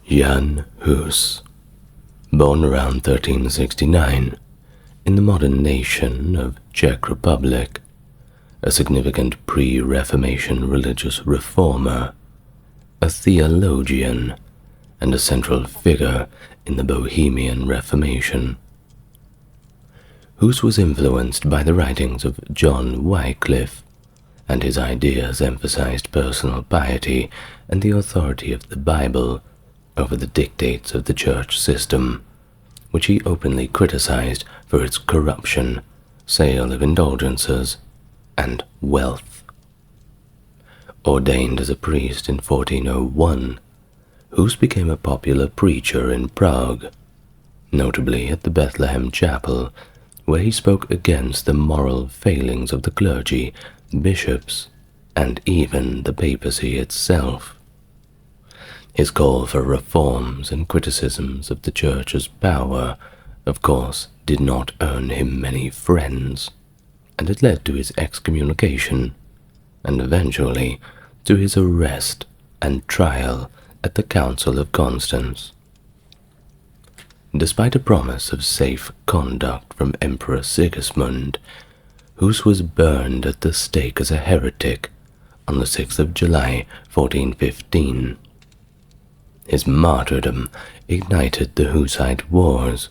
Jan Hus, born around 1369 in the modern nation of Czech Republic, a significant pre-Reformation religious reformer, a theologian, and a central figure in the Bohemian Reformation. Hus was influenced by the writings of John Wycliffe, and his ideas emphasized personal piety and the authority of the Bible over the dictates of the church system, which he openly criticized for its corruption, sale of indulgences, and wealth. Ordained as a priest in 1401, Hus became a popular preacher in Prague, notably at the Bethlehem Chapel, where he spoke against the moral failings of the clergy, bishops, and even the papacy itself. His call for reforms and criticisms of the church's power, of course, did not earn him many friends, and it led to his excommunication, and eventually to his arrest and trial at the Council of Constance. Despite a promise of safe conduct from Emperor Sigismund, Hus was burned at the stake as a heretic on the 6th of July, 1415. His martyrdom ignited the Hussite Wars,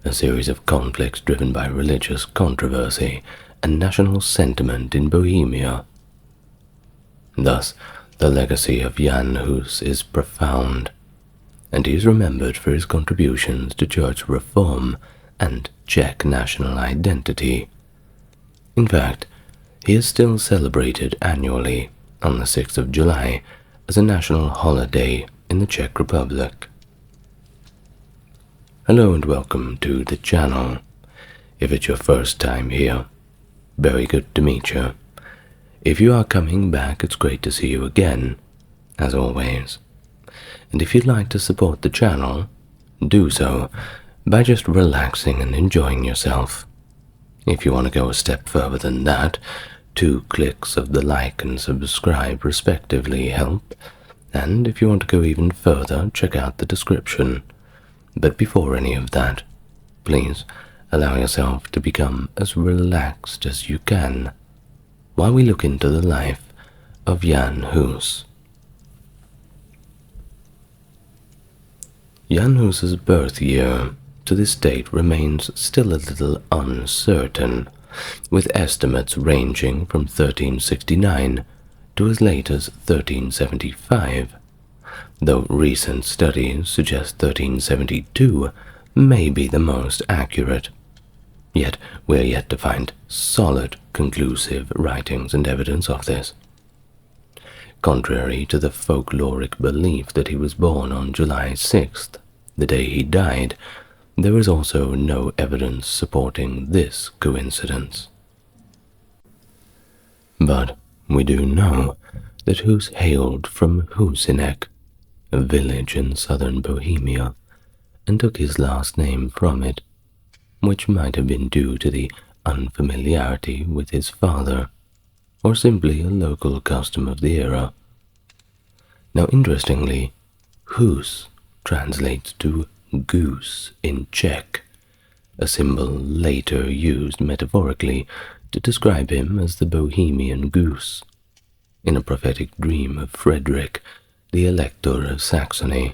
a series of conflicts driven by religious controversy and national sentiment in Bohemia. Thus, the legacy of Jan Hus is profound, and he is remembered for his contributions to church reform and Czech national identity. In fact, he is still celebrated annually on the 6th of July as a national holiday in the Czech Republic. Hello and welcome to the channel. If it's your first time here, very good to meet you. If you are coming back, it's great to see you again, as always. And if you'd like to support the channel, do so by just relaxing and enjoying yourself. If you want to go a step further than that, 2 clicks of the like and subscribe respectively help, and if you want to go even further, check out the description. But before any of that, please allow yourself to become as relaxed as you can while we look into the life of Jan Hus. Jan Hus's birth year to this date remains still a little uncertain, with estimates ranging from 1369 to as late as 1375, though recent studies suggest 1372 may be the most accurate. Yet we are yet to find solid, conclusive writings and evidence of this. Contrary to the folkloric belief that he was born on July 6th, the day he died, there is also no evidence supporting this coincidence. But we do know that Hus hailed from Husinek, a village in southern Bohemia, and took his last name from it, which might have been due to the unfamiliarity with his father, or simply a local custom of the era. Now, interestingly, Hus translates to goose in Czech, a symbol later used metaphorically to describe him as the Bohemian goose, in a prophetic dream of Frederick, the Elector of Saxony.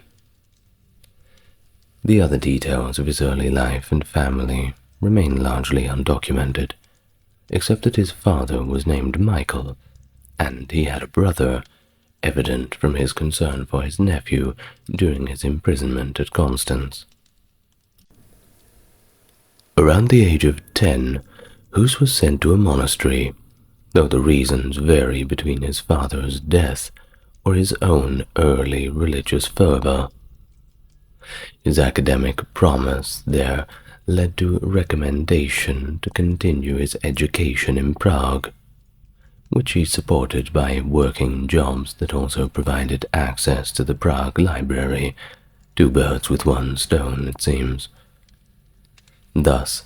The other details of his early life and family remain largely undocumented, except that his father was named Michael, and he had a brother, evident from his concern for his nephew during his imprisonment at Constance. Around the age of 10, Hus was sent to a monastery, though the reasons vary between his father's death or his own early religious fervor. His academic promise there led to recommendation to continue his education in Prague, which he supported by working jobs that also provided access to the Prague library. 2 birds with 1 stone, it seems. Thus,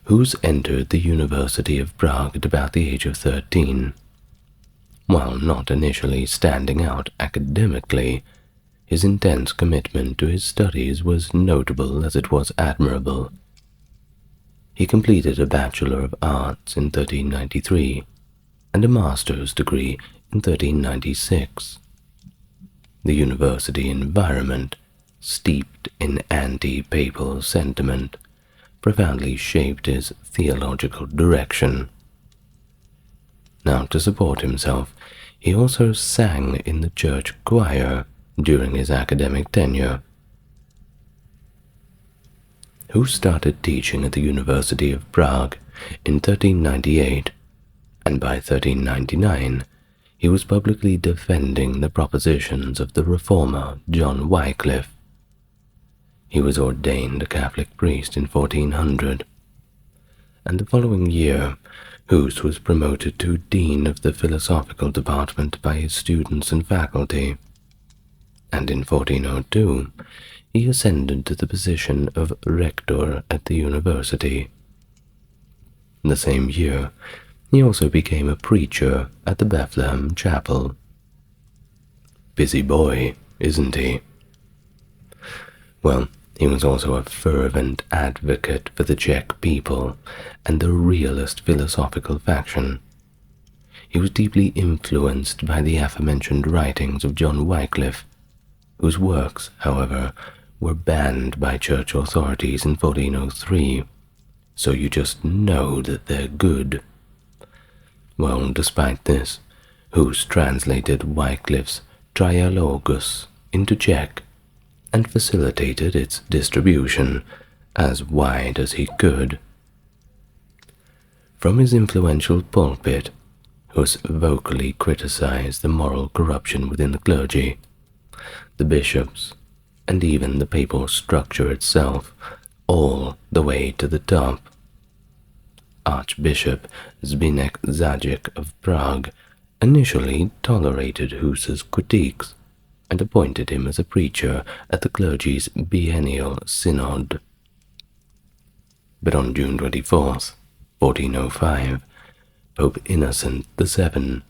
Hus entered the University of Prague at about the age of 13. While not initially standing out academically, His intense commitment to his studies was notable as it was admirable. He completed a Bachelor of Arts in 1393 and a master's degree in 1396. The university environment, steeped in anti-papal sentiment, profoundly shaped his theological direction. Now, to support himself, he also sang in the church choir during his academic tenure. Hus started teaching at the University of Prague in 1398, and by 1399 he was publicly defending the propositions of the reformer John Wycliffe. He was ordained a Catholic priest in 1400, and the following year Hus was promoted to Dean of the Philosophical Department by his students and faculty, and in 1402 he ascended to the position of rector at the university. The same year, he also became a preacher at the Bethlehem Chapel. Busy boy, isn't he? Well, he was also a fervent advocate for the Czech people and the realist philosophical faction. He was deeply influenced by the aforementioned writings of John Wycliffe, whose works, however, were banned by church authorities in 1403, so you just know that they're good. Well, despite this, Hus translated Wycliffe's Trialogus into Czech and facilitated its distribution as wide as he could. From his influential pulpit, Hus vocally criticized the moral corruption within the clergy, the bishops, and even the papal structure itself, all the way to the top. Archbishop Zbigniew Zajic of Prague initially tolerated Hus's critiques and appointed him as a preacher at the clergy's biennial synod. But on June 24th, 1405, Pope Innocent VII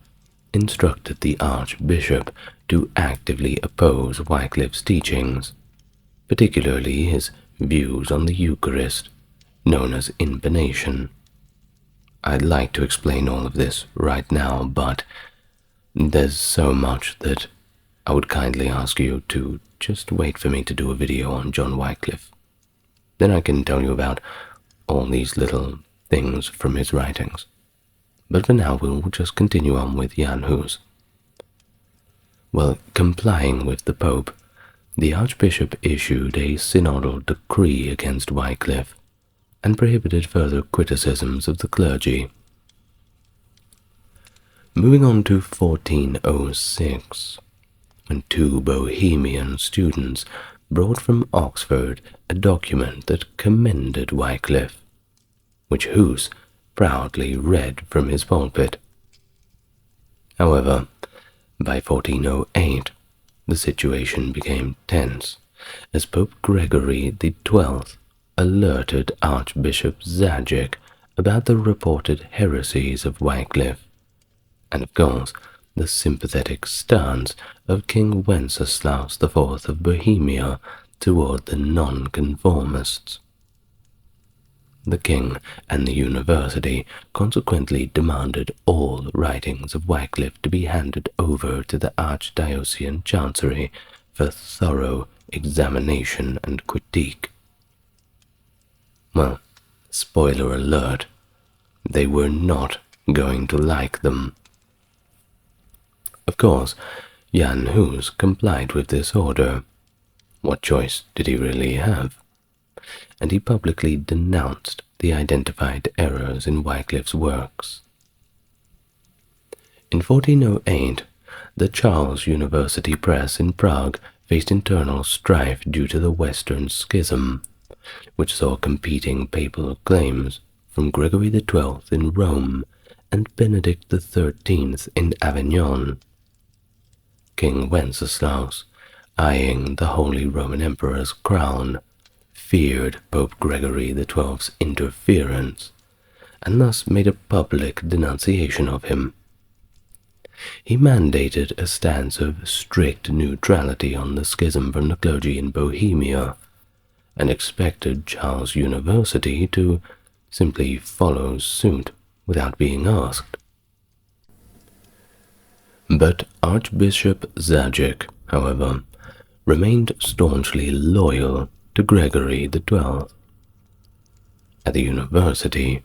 instructed the archbishop to actively oppose Wycliffe's teachings, particularly his views on the Eucharist, known as impanation. I'd like to explain all of this right now, but there's so much that I would kindly ask you to just wait for me to do a video on John Wycliffe. Then I can tell you about all these little things from his writings. But for now, we'll just continue on with Jan Hus. Well, complying with the Pope, the Archbishop issued a synodal decree against Wycliffe and prohibited further criticisms of the clergy. Moving on to 1406, when two Bohemian students brought from Oxford a document that commended Wycliffe, which Hus proudly read from his pulpit. However, by 1408, the situation became tense, as Pope Gregory XII alerted Archbishop Zajic about the reported heresies of Wycliffe, and of course, the sympathetic stance of King Wenceslaus IV of Bohemia toward the nonconformists. The king and the university consequently demanded all writings of Wycliffe to be handed over to the archdiocesan chancery for thorough examination and critique. Well, spoiler alert, they were not going to like them. Of course, Jan Hus complied with this order. What choice did he really have? And he publicly denounced the identified errors in Wycliffe's works. In 1408, the Charles University Press in Prague faced internal strife due to the Western Schism, which saw competing papal claims from Gregory XII in Rome and Benedict XIII in Avignon. King Wenceslaus, eyeing the Holy Roman Emperor's crown, feared Pope Gregory XII's interference, and thus made a public denunciation of him. He mandated a stance of strict neutrality on the schism from the clergy in Bohemia, and expected Charles University to simply follow suit without being asked. But Archbishop Zajic, however, remained staunchly loyal to Gregory XII. At the university,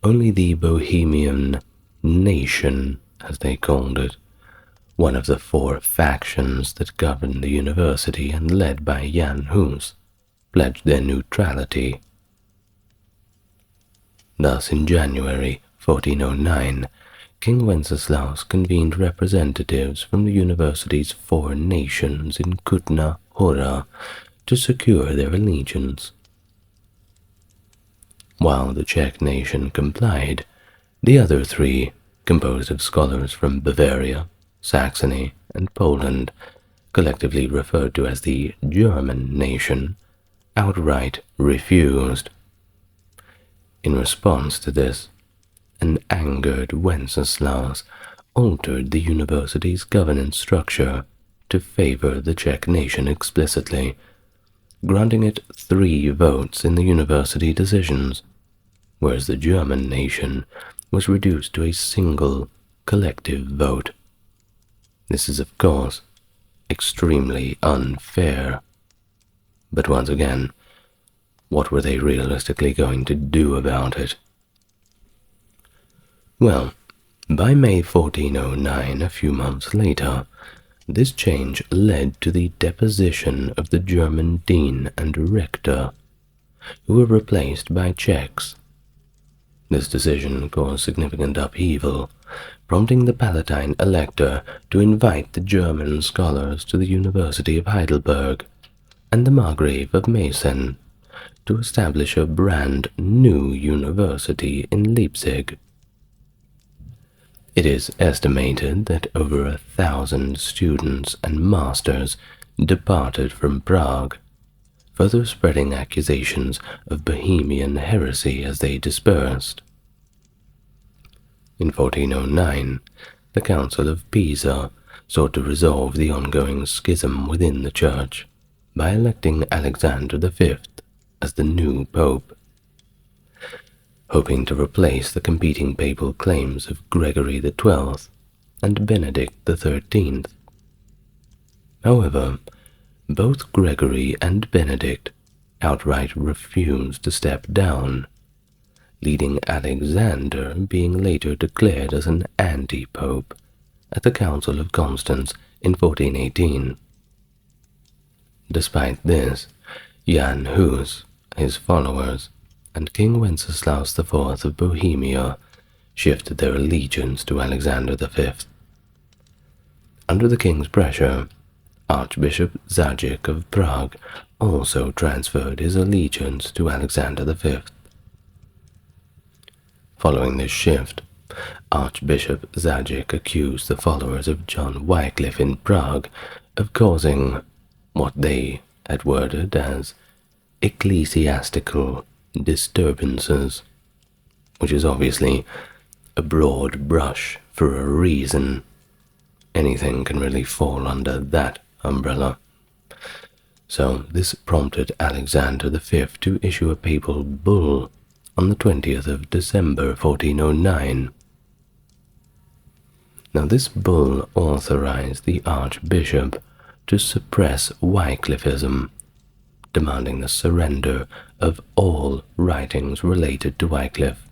only the Bohemian nation, as they called it, one of the four factions that governed the university and led by Jan Hus, pledged their neutrality. Thus, in January 1409, King Wenceslaus convened representatives from the university's four nations in Kutna Hora to secure their allegiance. While the Czech nation complied, the other three, composed of scholars from Bavaria, Saxony, and Poland, collectively referred to as the German nation, outright refused. In response to this, an angered Wenceslaus altered the university's governance structure to favor the Czech nation explicitly, granting it 3 votes in the university decisions, whereas the German nation was reduced to a single collective vote. This is, of course, extremely unfair. But once again, what were they realistically going to do about it? Well, by May 1409, a few months later, this change led to the deposition of the German dean and rector, who were replaced by Czechs. This decision caused significant upheaval, prompting the Palatine elector to invite the German scholars to the University of Heidelberg and the Margrave of Meissen to establish a brand new university in Leipzig. It is estimated that over 1,000 students and masters departed from Prague, further spreading accusations of Bohemian heresy as they dispersed. In 1409, the Council of Pisa sought to resolve the ongoing schism within the Church by electing Alexander V as the new pope, hoping to replace the competing papal claims of Gregory XII and Benedict XIII. However, both Gregory and Benedict outright refused to step down, leading Alexander being later declared as an anti-pope at the Council of Constance in 1418. Despite this, Jan Hus, his followers, and King Wenceslaus IV of Bohemia shifted their allegiance to Alexander V. Under the king's pressure, Archbishop Zajic of Prague also transferred his allegiance to Alexander V. Following this shift, Archbishop Zajic accused the followers of John Wycliffe in Prague of causing what they had worded as ecclesiastical disturbances, which is obviously a broad brush for a reason. Anything can really fall under that umbrella. So this prompted Alexander V to issue a papal bull on the 20th of December 1409. Now this bull authorized the archbishop to suppress Wycliffism, demanding the surrender of all writings related to Wycliffe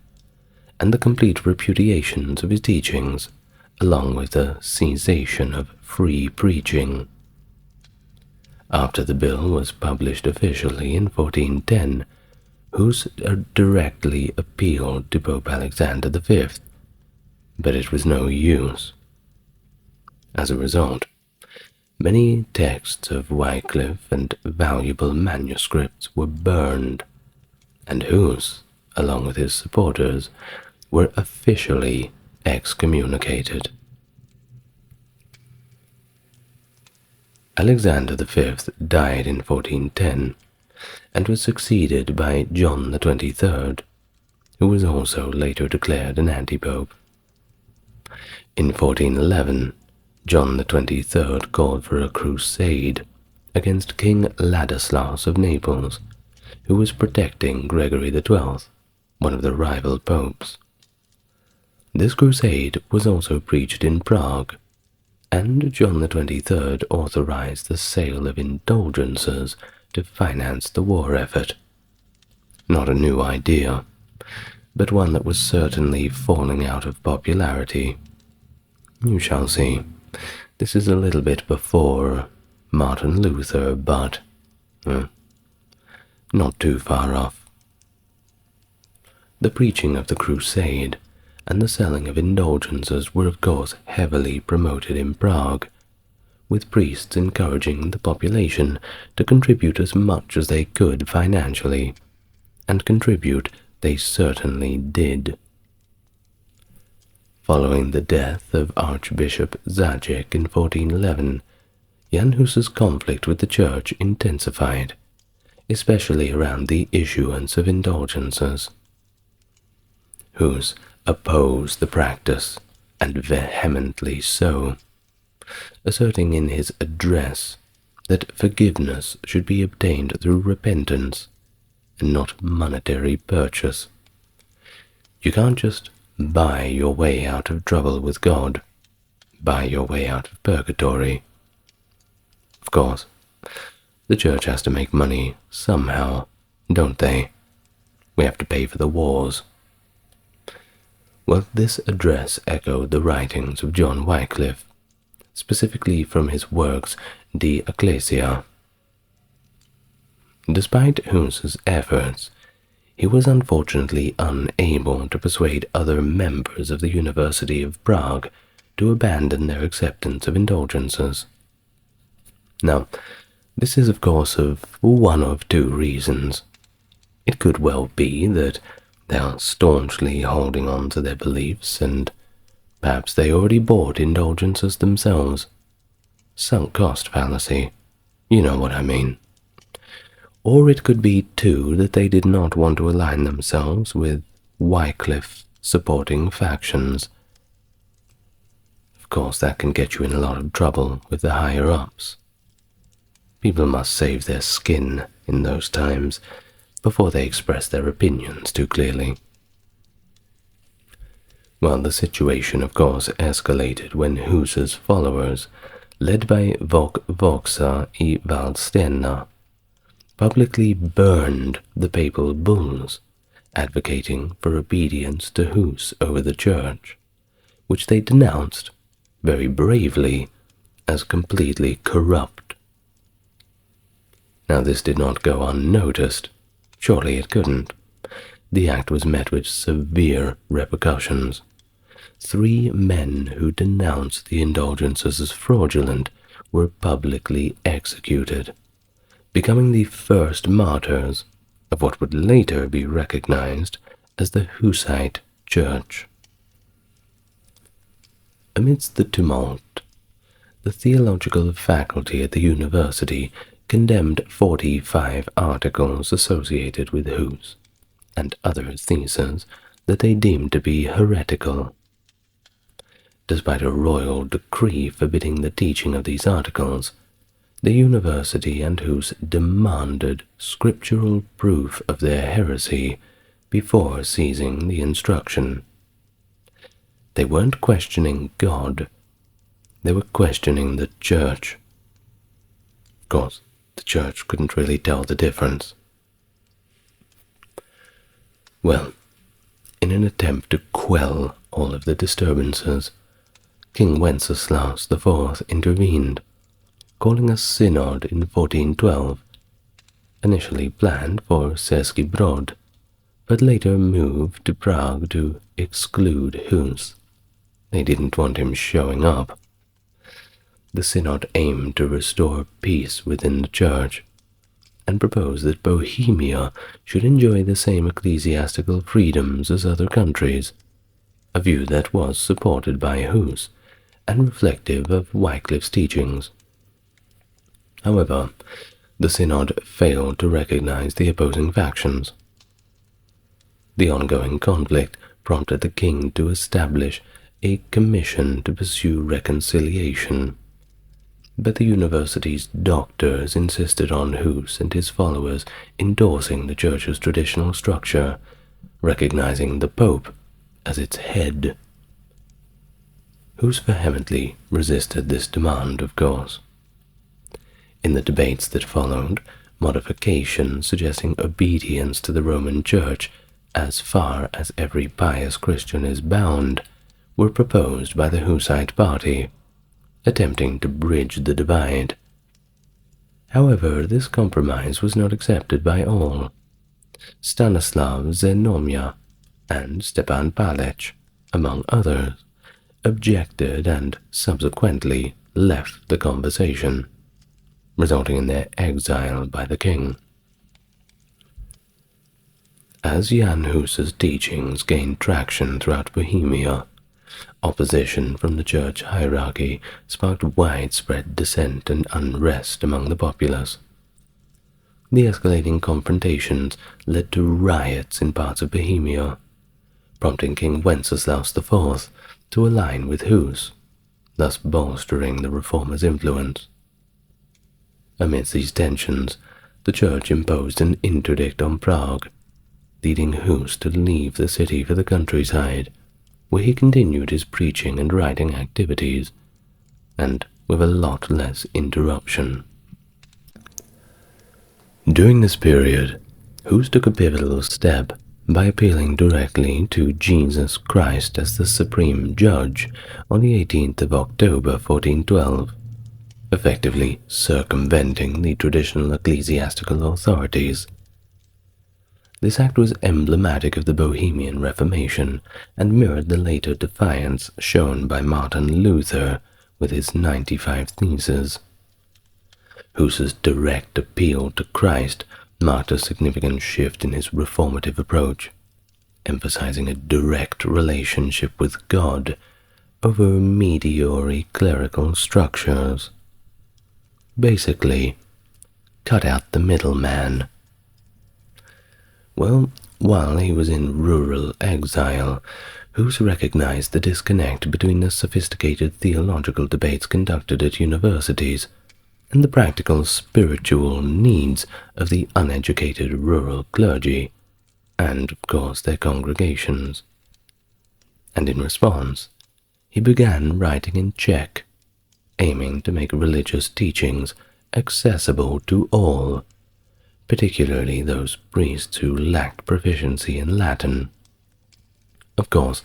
and the complete repudiations of his teachings, along with the cessation of free preaching. After the bill was published officially in 1410, Hus directly appealed to Pope Alexander V, but it was no use. As a result, many texts of Wycliffe and valuable manuscripts were burned, and Hus, along with his supporters, were officially excommunicated. Alexander V died in 1410 and was succeeded by John XXIII, who was also later declared an anti-pope. In 1411, John XXIII called for a crusade against King Ladislaus of Naples, who was protecting Gregory XII, one of the rival popes. This crusade was also preached in Prague, and John XXIII authorized the sale of indulgences to finance the war effort. Not a new idea, but one that was certainly falling out of popularity. You shall see. This is a little bit before Martin Luther, but not too far off. The preaching of the crusade and the selling of indulgences were of course heavily promoted in Prague, with priests encouraging the population to contribute as much as they could financially, and contribute they certainly did. Following the death of Archbishop Zajic in 1411, Jan Hus's conflict with the Church intensified, especially around the issuance of indulgences. Hus opposed the practice, and vehemently so, asserting in his address that forgiveness should be obtained through repentance and not monetary purchase. You can't just buy your way out of trouble with God, buy your way out of purgatory. Of course, the Church has to make money somehow, don't they? We have to pay for the wars. Well, this address echoed the writings of John Wycliffe, specifically from his works De Ecclesia. Despite Hus's efforts, he was unfortunately unable to persuade other members of the University of Prague to abandon their acceptance of indulgences. Now, this is of course of one of two reasons. It could well be that they are staunchly holding on to their beliefs, and perhaps they already bought indulgences themselves. Sunk cost fallacy, you know what I mean. Or it could be, too, that they did not want to align themselves with Wycliffe supporting factions. Of course, that can get you in a lot of trouble with the higher-ups. People must save their skin in those times before they express their opinions too clearly. Well, the situation, of course, escalated when Hus's followers, led by Voxa I Waldsteiner, publicly burned the papal bulls, advocating for obedience to Hus over the Church, which they denounced, very bravely, as completely corrupt. Now this did not go unnoticed. Surely it couldn't. The act was met with severe repercussions. 3 men who denounced the indulgences as fraudulent were publicly executed, becoming the first martyrs of what would later be recognized as the Hussite Church. Amidst the tumult, the theological faculty at the university condemned 45 articles associated with Hus and other theses that they deemed to be heretical. Despite a royal decree forbidding the teaching of these articles, the university and Hus demanded scriptural proof of their heresy before ceasing the instruction. They weren't questioning God, they were questioning the Church. Of course, the Church couldn't really tell the difference. Well, in an attempt to quell all of the disturbances, King Wenceslaus IV intervened, calling a synod in 1412, initially planned for Český Brod, but later moved to Prague to exclude Hus. They didn't want him showing up. The synod aimed to restore peace within the Church, and proposed that Bohemia should enjoy the same ecclesiastical freedoms as other countries, a view that was supported by Hus and reflective of Wycliffe's teachings. However, the synod failed to recognize the opposing factions. The ongoing conflict prompted the king to establish a commission to pursue reconciliation, but the university's doctors insisted on Hus and his followers endorsing the Church's traditional structure, recognizing the Pope as its head. Hus vehemently resisted this demand, of course. In the debates that followed, modifications suggesting obedience to the Roman Church as far as every pious Christian is bound were proposed by the Hussite party, attempting to bridge the divide. However, this compromise was not accepted by all. Stanislav Zenomia and Stepan Palech, among others, objected and subsequently left the conversation, resulting in their exile by the king. As Jan Hus's teachings gained traction throughout Bohemia, opposition from the church hierarchy sparked widespread dissent and unrest among the populace. The escalating confrontations led to riots in parts of Bohemia, prompting King Wenceslaus IV to align with Hus, thus bolstering the reformers' influence. Amidst these tensions, the church imposed an interdict on Prague, leading Hus to leave the city for the countryside, where he continued his preaching and writing activities, and with a lot less interruption. During this period, Hus took a pivotal step by appealing directly to Jesus Christ as the supreme judge on the 18th of October 1412, effectively circumventing the traditional ecclesiastical authorities. This act was emblematic of the Bohemian Reformation and mirrored the later defiance shown by Martin Luther with his 95 Theses. Hus's direct appeal to Christ marked a significant shift in his reformative approach, emphasizing a direct relationship with God over mediocre clerical structures. Basically, cut out the middleman. Well, while he was in rural exile, Hus recognized the disconnect between the sophisticated theological debates conducted at universities and the practical spiritual needs of the uneducated rural clergy, and, of course, their congregations. And in response, he began writing in Czech, aiming to make religious teachings accessible to all, particularly those priests who lacked proficiency in Latin. Of course,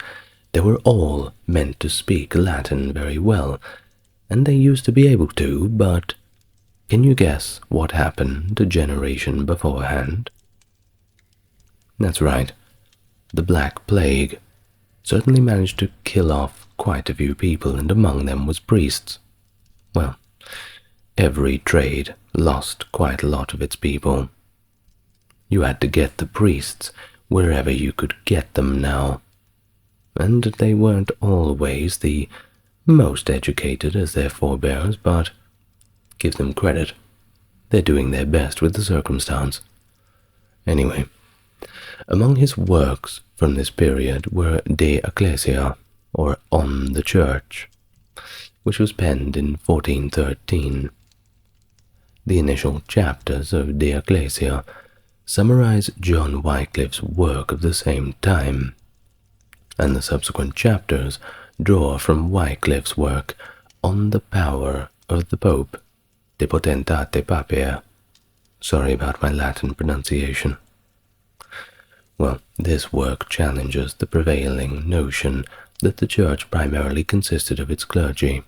they were all meant to speak Latin very well, and they used to be able to, but can you guess what happened a generation beforehand? That's right, the Black Plague certainly managed to kill off quite a few people, and among them was priests. Well, every trade lost quite a lot of its people. You had to get the priests wherever you could get them now, and they weren't always the most educated as their forebears, but give them credit, they're doing their best with the circumstance. Anyway, among his works from this period were De Ecclesia, or On the Church, which was penned in 1413. The initial chapters of De Ecclesia summarize John Wycliffe's work of the same time, and the subsequent chapters draw from Wycliffe's work On the Power of the Pope, De Potentate Papae. Sorry about my Latin pronunciation. Well, this work challenges the prevailing notion that the Church primarily consisted of its clergy.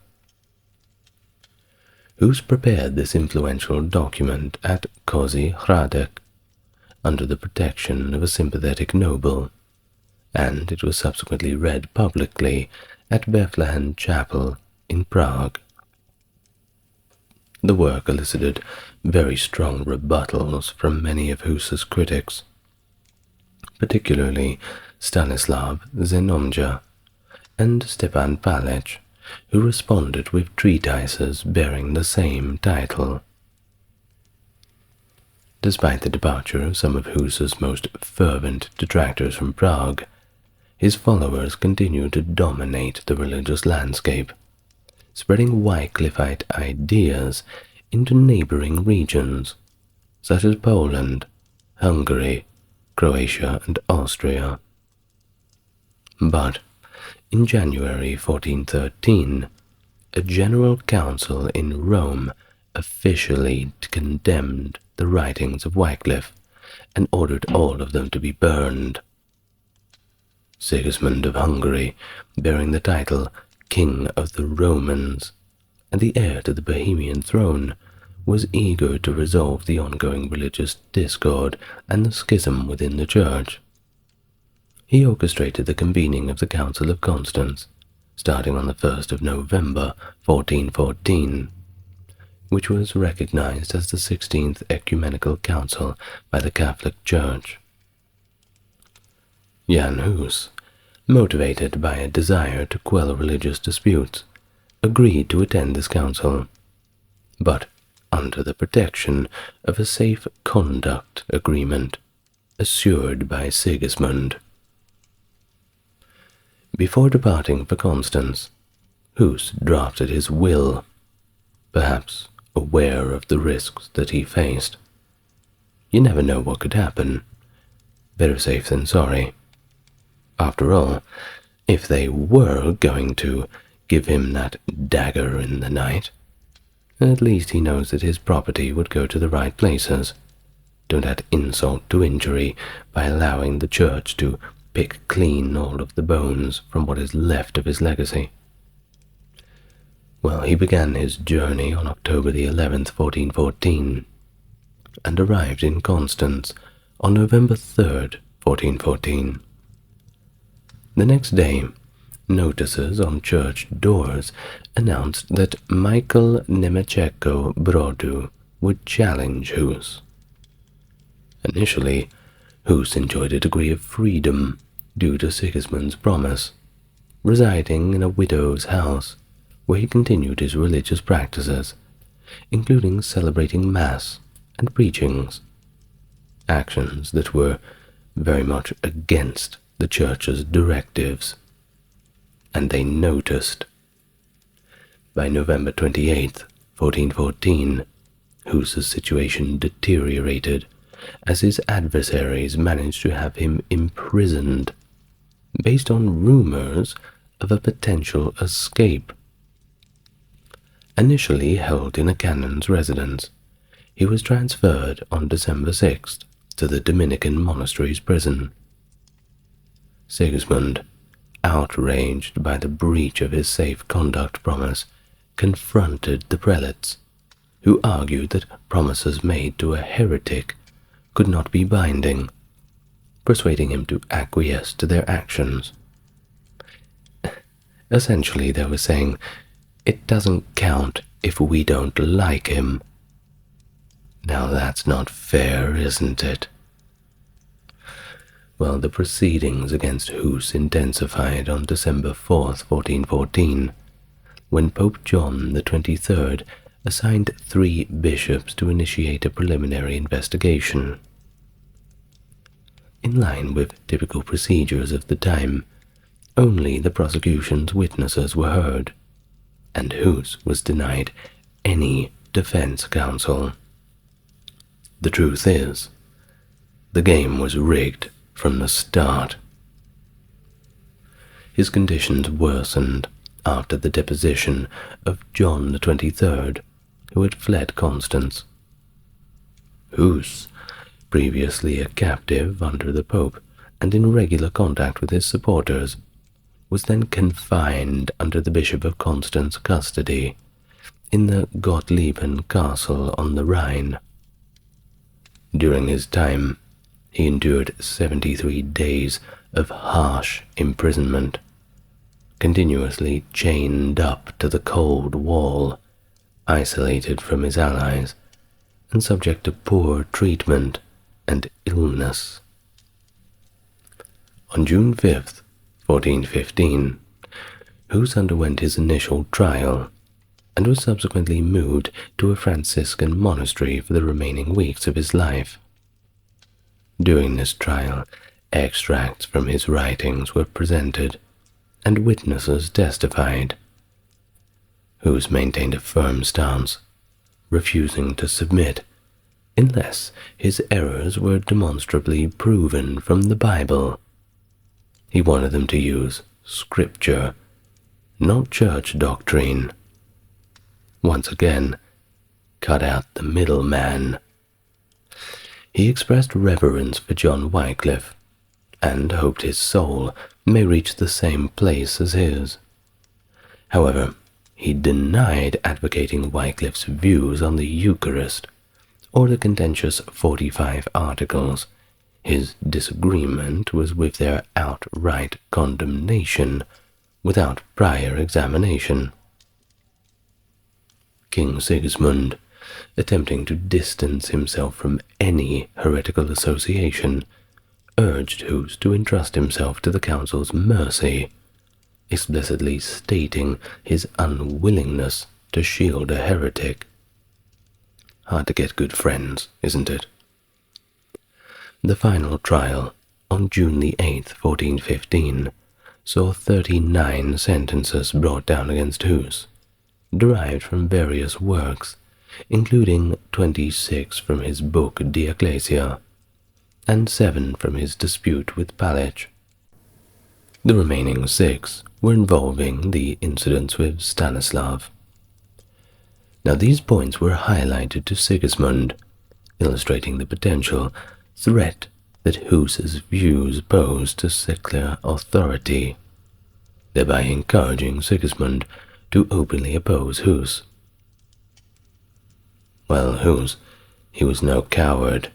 Hus prepared this influential document at Kozy Hradec, under the protection of a sympathetic noble, and it was subsequently read publicly at Bethlehem Chapel in Prague. The work elicited very strong rebuttals from many of Hus's critics, particularly Stanislav Zenomja and Stepan Palech, who responded with treatises bearing the same title. Despite the departure of some of Hus's most fervent detractors from Prague, his followers continued to dominate the religious landscape, spreading Wycliffite ideas into neighboring regions such as Poland, Hungary, Croatia, and Austria. But in January 1413, a general council in Rome officially condemned the writings of Wycliffe and ordered all of them to be burned. Sigismund of Hungary, bearing the title King of the Romans and the heir to the Bohemian throne, was eager to resolve the ongoing religious discord and the schism within the Church. He orchestrated the convening of the Council of Constance, starting on the 1st of November 1414, which was recognized as the 16th Ecumenical Council by the Catholic Church. Jan Hus, motivated by a desire to quell religious disputes, agreed to attend this council, but under the protection of a safe conduct agreement assured by Sigismund. Before departing for Constance, Hus drafted his will, perhaps aware of the risks that he faced. You never know what could happen. Better safe than sorry. After all, if they were going to give him that dagger in the night, at least he knows that his property would go to the right places. Don't add insult to injury by allowing the Church to pick clean all of the bones from what is left of his legacy. Well, he began his journey on October the 11th, 1414, and arrived in Constance on November 3rd, 1414. The next day, notices on church doors announced that Michael Nemeczeko Brodu would challenge Hus. Initially, Hus enjoyed a degree of freedom due to Sigismund's promise, residing in a widow's house where he continued his religious practices, including celebrating Mass and preachings, actions that were very much against the Church's directives, and they noticed. By November 28th, 1414, Hus's situation deteriorated as his adversaries managed to have him imprisoned based on rumors of a potential escape. Initially held in a canon's residence, he was transferred on December 6th to the Dominican monastery's prison. Sigismund, outraged by the breach of his safe conduct promise, confronted the prelates, who argued that promises made to a heretic could not be binding, persuading him to acquiesce to their actions. Essentially, they were saying, it doesn't count if we don't like him. Now that's not fair, isn't it? Well, the proceedings against Hus intensified on December 4th, 1414, when Pope John the 23rd assigned 3 bishops to initiate a preliminary investigation. In line with typical procedures of the time, only the prosecution's witnesses were heard, and Hus was denied any defense counsel. The truth is, the game was rigged from the start. His conditions worsened after the deposition of John the 23rd, who had fled Constance. Hus, previously a captive under the Pope and in regular contact with his supporters, was then confined under the Bishop of Constance custody in the Gottlieben Castle on the Rhine. During his time, he endured 73 days of harsh imprisonment, continuously chained up to the cold wall, isolated from his allies, and subject to poor treatment and illness. On June 5th, 1415, Hus underwent his initial trial and was subsequently moved to a Franciscan monastery for the remaining weeks of his life. During this trial, Extracts from his writings were presented, and witnesses testified. Hus maintained a firm stance, refusing to submit unless his errors were demonstrably proven from the Bible. He wanted them to use Scripture, not church doctrine. Once again, cut out the middleman. He expressed reverence for John Wycliffe, and hoped his soul may reach the same place as his. However, he denied advocating Wycliffe's views on the Eucharist or the contentious 45 Articles. His disagreement was with their outright condemnation without prior examination. King Sigismund, attempting to distance himself from any heretical association, urged Hus to entrust himself to the council's mercy, explicitly stating his unwillingness to shield a heretic. Hard to get good friends, isn't it? The final trial, on June the 8th, 1415, saw 39 sentences brought down against Hus, derived from various works, including 26 from his book De Ecclesia, and 7 from his dispute with Palich. The remaining 6 were involving the incidents with Stanislav. Now these points were highlighted to Sigismund, illustrating the potential threat that Hus's views posed to secular authority, thereby encouraging Sigismund to openly oppose Hus. Well, Hus, he was no coward.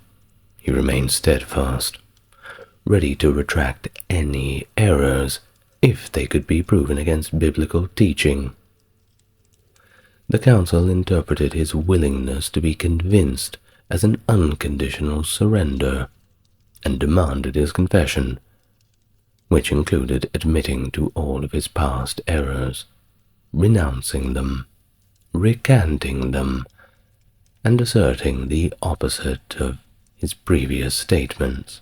He remained steadfast, ready to retract any errors if they could be proven against biblical teaching. The council interpreted his willingness to be convinced as an unconditional surrender and demanded his confession, which included admitting to all of his past errors, renouncing them, recanting them, and asserting the opposite of his previous statements.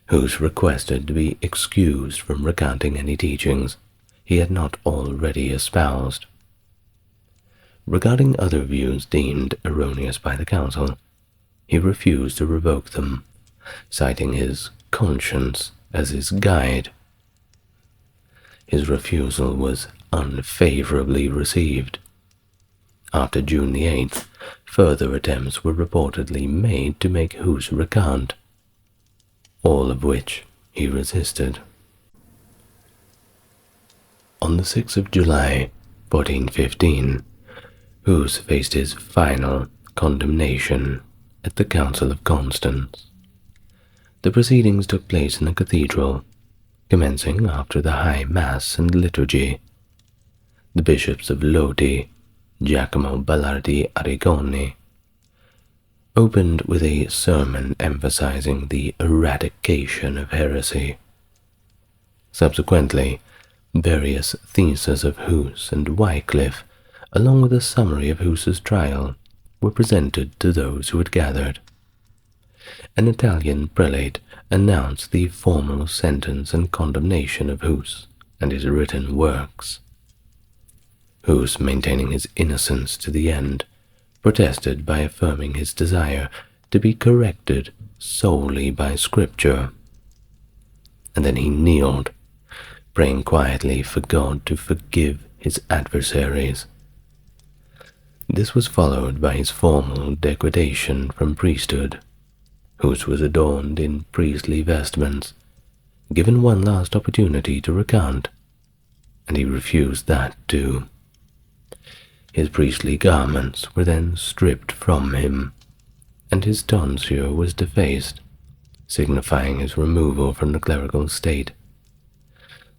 Hus requested to be excused from recounting any teachings he had not already espoused. Regarding other views deemed erroneous by the council, he refused to revoke them, citing his conscience as his guide. His refusal was unfavorably received. After June the 8th, further attempts were reportedly made to make Hus recant, all of which he resisted. On the 6th of July, 1415, Hus faced his final condemnation at the Council of Constance. The proceedings took place in the cathedral, commencing after the High Mass and liturgy. The bishops of Lodi, Giacomo Ballardi Arrigoni, opened with a sermon emphasizing the eradication of heresy. Subsequently, various theses of Hus and Wycliffe, along with a summary of Hus's trial, were presented to those who had gathered. An Italian prelate announced the formal sentence and condemnation of Hus and his written works. Hus, maintaining his innocence to the end, protested by affirming his desire to be corrected solely by Scripture. And then he kneeled, praying quietly for God to forgive his adversaries. This was followed by his formal degradation from priesthood. Hus was adorned in priestly vestments, given one last opportunity to recant, and he refused that too. His priestly garments were then stripped from him, and his tonsure was defaced, signifying his removal from the clerical state.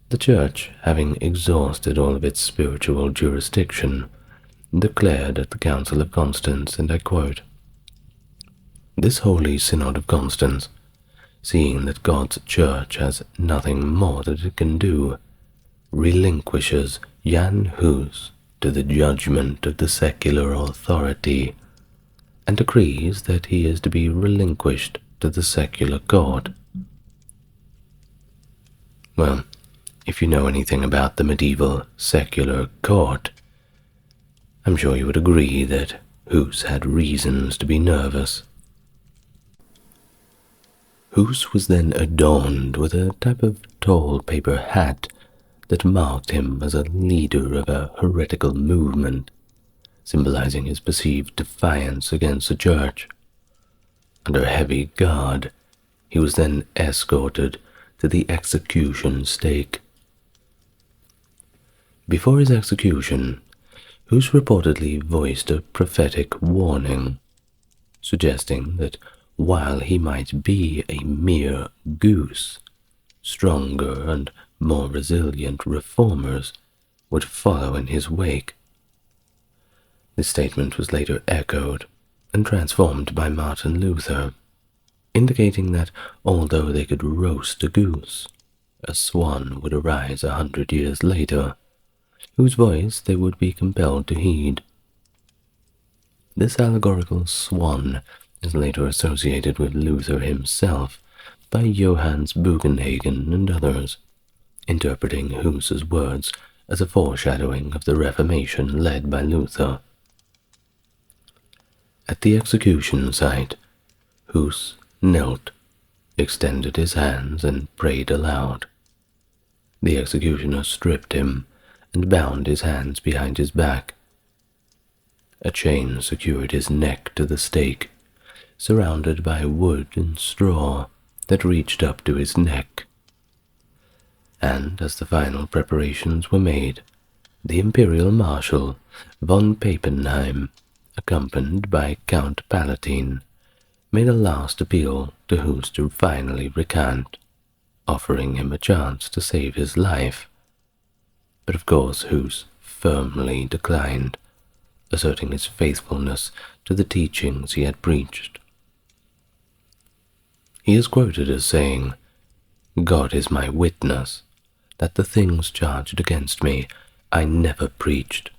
The Church, having exhausted all of its spiritual jurisdiction, declared at the Council of Constance, and I quote, "This Holy Synod of Constance, seeing that God's Church has nothing more that it can do, relinquishes Jan Hus to the judgment of the secular authority, and decrees that he is to be relinquished to the secular court, Well, if you know anything about the medieval secular court, I'm sure you would agree that Hus had reasons to be nervous. Hus was then adorned with a type of tall paper hat that marked him as a leader of a heretical movement, symbolizing his perceived defiance against the church. Under heavy guard, he was then escorted to the execution stake. Before his execution, Hus reportedly voiced a prophetic warning, suggesting that while he might be a mere goose, stronger and more resilient reformers would follow in his wake. This statement was later echoed and transformed by Martin Luther, indicating that although they could roast a goose, a swan would arise 100 years later, whose voice they would be compelled to heed. This allegorical swan is later associated with Luther himself by Johannes Bugenhagen and others, interpreting Hus's words as a foreshadowing of the Reformation led by Luther. At the execution site, Hus knelt, extended his hands, and prayed aloud. The executioner stripped him and bound his hands behind his back. A chain secured his neck to the stake, surrounded by wood and straw that reached up to his neck. And as the final preparations were made, the imperial marshal von Pappenheim, accompanied by Count Palatine, made a last appeal to Hus to finally recant, offering him a chance to save his life. But of course Hus firmly declined, asserting his faithfulness to the teachings he had preached. He is quoted as saying, "God is my witness that the things charged against me I never preached,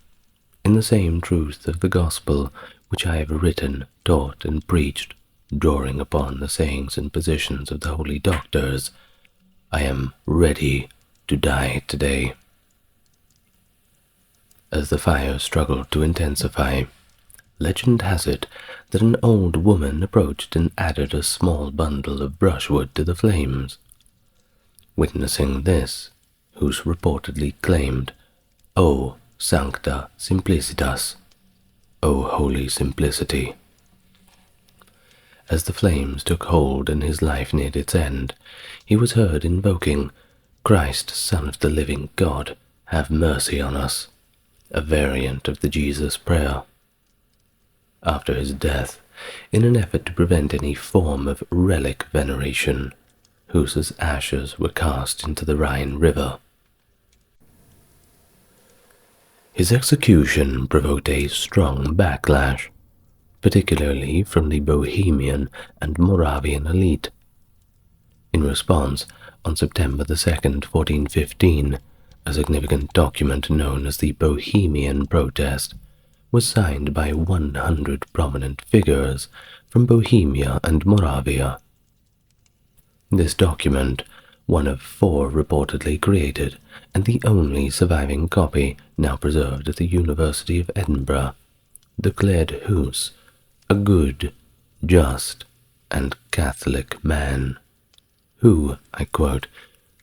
in the same truth of the gospel which I have written, taught, and preached, drawing upon the sayings and positions of the holy doctors. I am ready to die today." As the fire struggled to intensify, legend has it that an old woman approached and added a small bundle of brushwood to the flames. Witnessing this, Hus reportedly claimed, "O sancta simplicitas," O holy simplicity. As the flames took hold and his life neared its end, he was heard invoking, "Christ, Son of the living God, have mercy on us," a variant of the Jesus prayer. After his death, in an effort to prevent any form of relic veneration, Hus's ashes were cast into the Rhine River. His execution provoked a strong backlash, particularly from the Bohemian and Moravian elite. In response, on September 2nd, 1415, a significant document known as the Bohemian Protest was signed by 100 prominent figures from Bohemia and Moravia. This document, one of 4 reportedly created and the only surviving copy now preserved at the University of Edinburgh, declared Hus a good, just, and Catholic man, who, I quote,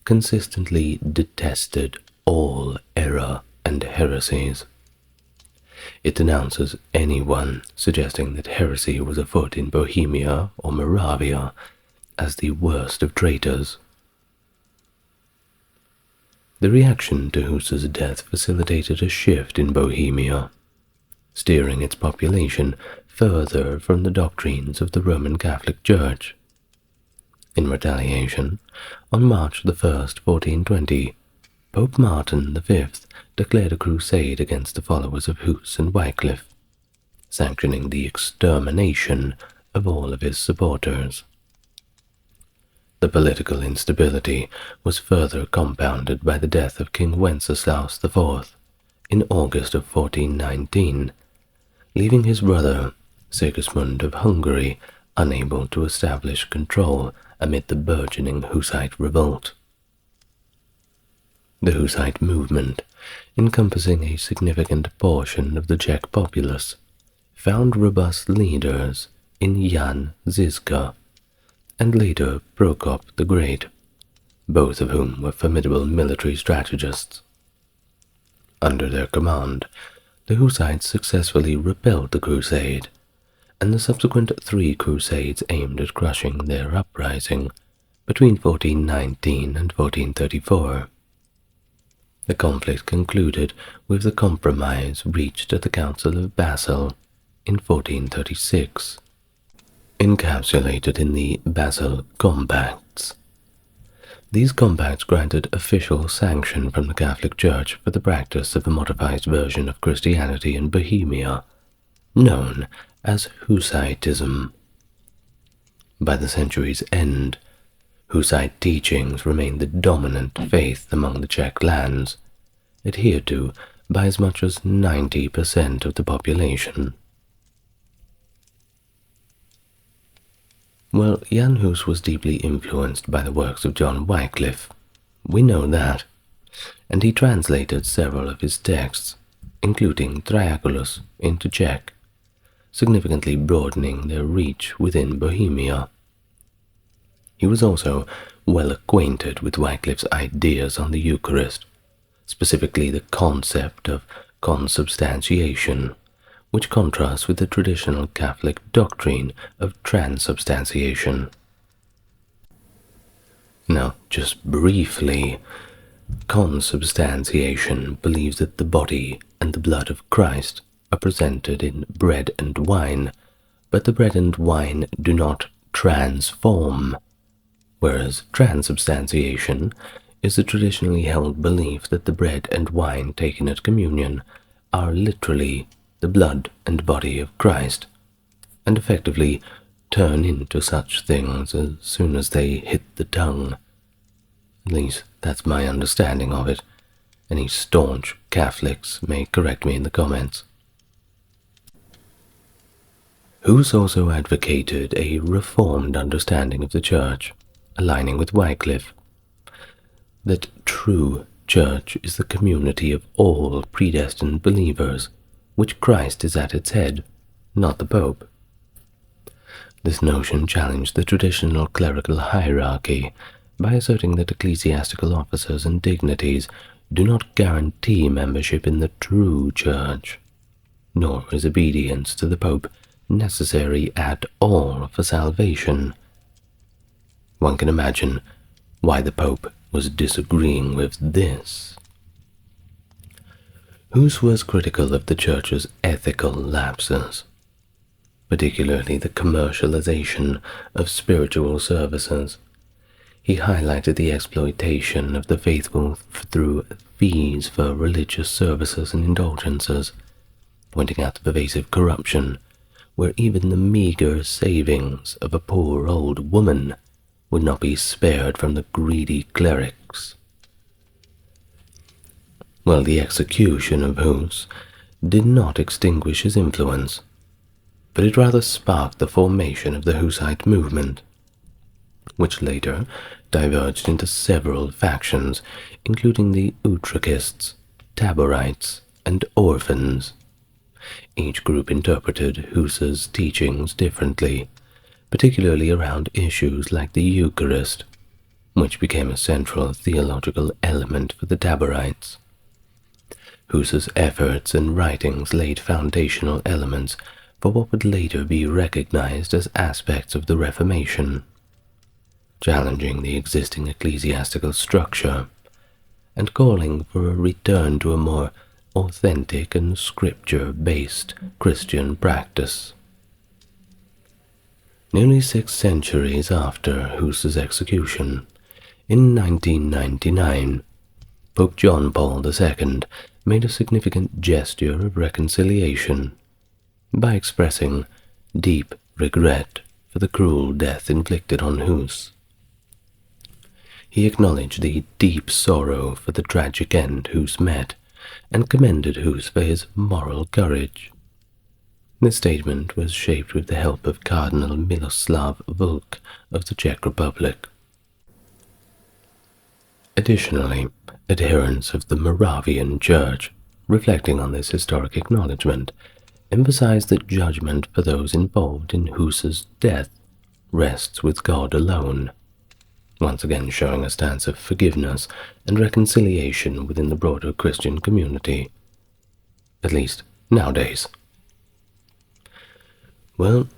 consistently detested all error and heresies. It denounces anyone suggesting that heresy was afoot in Bohemia or Moravia as the worst of traitors. The reaction to Hus's death facilitated a shift in Bohemia, steering its population further from the doctrines of the Roman Catholic Church. In retaliation, on March 1st, 1420, Pope Martin V declared a crusade against the followers of Hus and Wycliffe, sanctioning the extermination of all of his supporters. The political instability was further compounded by the death of King Wenceslaus IV in August of 1419, leaving his brother, Sigismund of Hungary, unable to establish control amid the burgeoning Hussite revolt. The Hussite movement, encompassing a significant portion of the Czech populace, found robust leaders in Jan Hus and later Prokop the Great, both of whom were formidable military strategists. Under their command, the Hussites successfully repelled the crusade, and the subsequent 3 crusades aimed at crushing their uprising between 1419 and 1434. The conflict concluded with the compromise reached at the Council of Basel in 1436, encapsulated in the Basel Compacts. These compacts granted official sanction from the Catholic Church for the practice of a modified version of Christianity in Bohemia, known as Hussitism. By the century's end, Hussite teachings remained the dominant faith among the Czech lands, adhered to by as much as 90% of the population. Well, Jan Hus was deeply influenced by the works of John Wycliffe. We know that, and he translated several of his texts, including Triaculus, into Czech, significantly broadening their reach within Bohemia. He was also well acquainted with Wycliffe's ideas on the Eucharist, specifically the concept of consubstantiation, which contrasts with the traditional Catholic doctrine of transubstantiation. Now, just briefly, consubstantiation believes that the body and the blood of Christ are presented in bread and wine, but the bread and wine do not transform, whereas transubstantiation is the traditionally held belief that the bread and wine taken at communion are literally the blood and body of Christ, and effectively turn into such things as soon as they hit the tongue. At least that's my understanding of it. Any staunch Catholics may correct me in the comments. Hus also advocated a reformed understanding of the Church, aligning with Wycliffe, that true Church is the community of all predestined believers, which Christ is at its head, not the Pope. This notion challenged the traditional clerical hierarchy by asserting that ecclesiastical officers and dignities do not guarantee membership in the true Church, nor is obedience to the Pope necessary at all for salvation. One can imagine why the Pope was disagreeing with this. Hus was critical of the Church's ethical lapses, particularly the commercialization of spiritual services. He highlighted the exploitation of the faithful through fees for religious services and indulgences, pointing out the pervasive corruption where even the meager savings of a poor old woman would not be spared from the greedy clerics. Well, the execution of Hus did not extinguish his influence, but it rather sparked the formation of the Hussite movement, which later diverged into several factions, including the Utrechists, Taborites, and Orphans. Each group interpreted Hus's teachings differently, particularly around issues like the Eucharist, which became a central theological element for the Taborites. Hus's efforts and writings laid foundational elements for what would later be recognized as aspects of the Reformation, challenging the existing ecclesiastical structure and calling for a return to a more authentic and scripture-based Christian practice. Nearly 6 centuries after Hus's execution, in 1999, Pope John Paul II made a significant gesture of reconciliation by expressing deep regret for the cruel death inflicted on Hus. He acknowledged the deep sorrow for the tragic end Hus met and commended Hus for his moral courage. This statement was shaped with the help of Cardinal Miloslav Vlk of the Czech Republic. Additionally, adherents of the Moravian Church, reflecting on this historic acknowledgement, emphasize that judgment for those involved in Hus's death rests with God alone, once again showing a stance of forgiveness and reconciliation within the broader Christian community, at least nowadays. Well,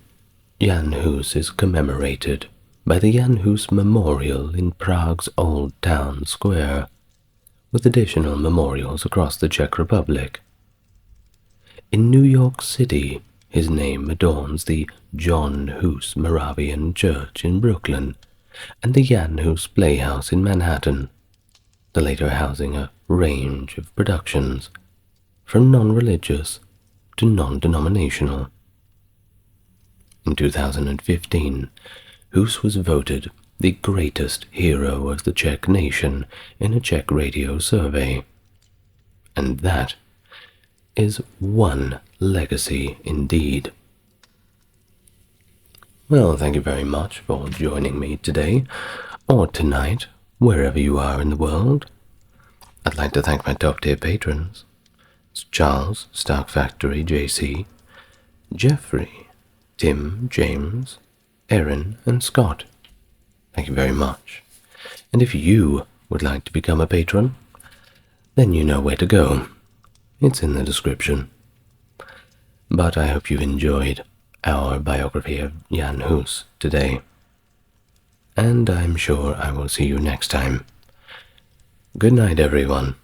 Jan Hus is commemorated by the Jan Hus Memorial in Prague's Old Town Square, with additional memorials across the Czech Republic. In New York City, his name adorns the Jan Hus Moravian Church in Brooklyn and the Jan Hus Playhouse in Manhattan, the latter housing a range of productions, from non-religious to non-denominational. In 2015, Hus was voted the greatest hero of the Czech nation in a Czech radio survey. And that is one legacy indeed. Well, thank you very much for joining me today, or tonight, wherever you are in the world. I'd like to thank my top-tier patrons. It's Charles, Stark Factory, JC, Jeffrey, Tim, James, Erin, and Scott. Thank you very much. And if you would like to become a patron, then you know where to go. It's in the description. But I hope you've enjoyed our biography of Jan Hus today. And I'm sure I will see you next time. Good night, everyone.